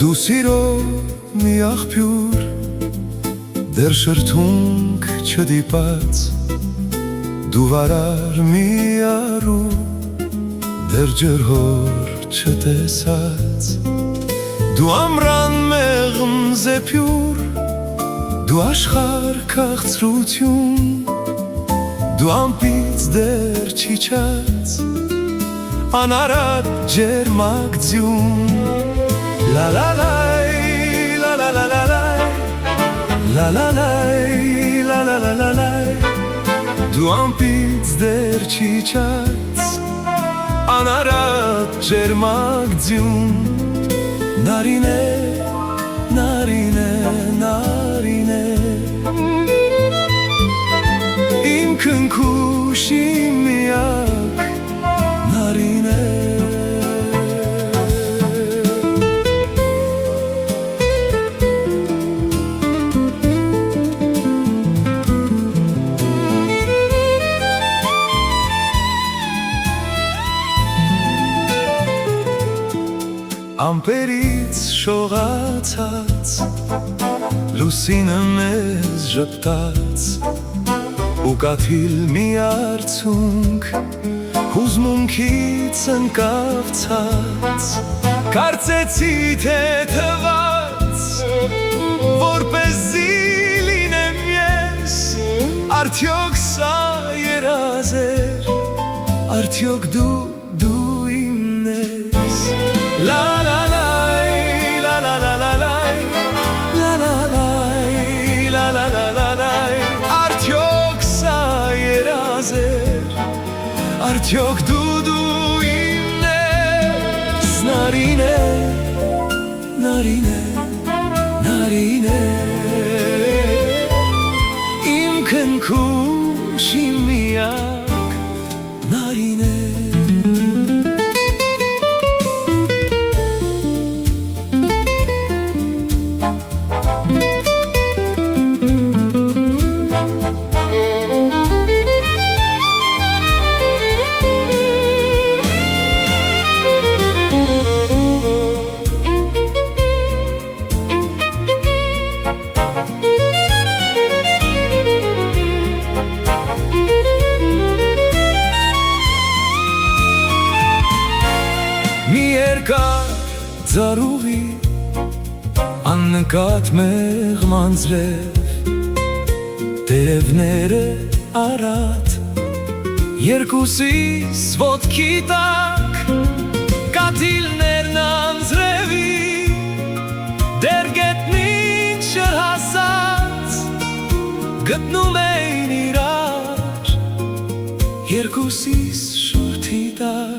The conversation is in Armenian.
Դու սիրո մի աղբյուր, դեռ շրթունք չդիպած, դու վարար մի առու, դեռ ջրհոր չտեսած, դու ամրան մեղմ զեփյուր, դու աշխարհ քաղցրություն, դու ամպից դեռ չիջած, անարատ ջերմակ ձյուն, la la la la la la la la la la la la la la la la դու ամպից դեռ չիջած, անարատ ջերմակ ձյուն, նարինե, նարինե, նարինե, իմ քնքուշ իմ միակ նարինե։ Ամպերից շողացած, լուսինը մեզ ժպտած, ու կաթիլ մի արցունք, հուզմունքից ընկավ ցած, կարծեցի թե թվաց, որպեսզի լինեմ ես, արդյոք սա երազ էր, արդյոք դու իմն ես, la la la la la la la la la la la la la la la արդյոք սա երազ էր, արդյոք դու իմն ես, նարինե, նարինե, նարինե, իմ քնքուշ իմ միակ նարինե։ Մի երկար ծառուղի, աննկատ մեղմ անձրև, տերևները առատ, երկուսիս ոտքի տակ, կաթիլներն անձրևի, դեռ գետնին չհասած, գտնում էին իրար, երկուսիս շուրթի տակ,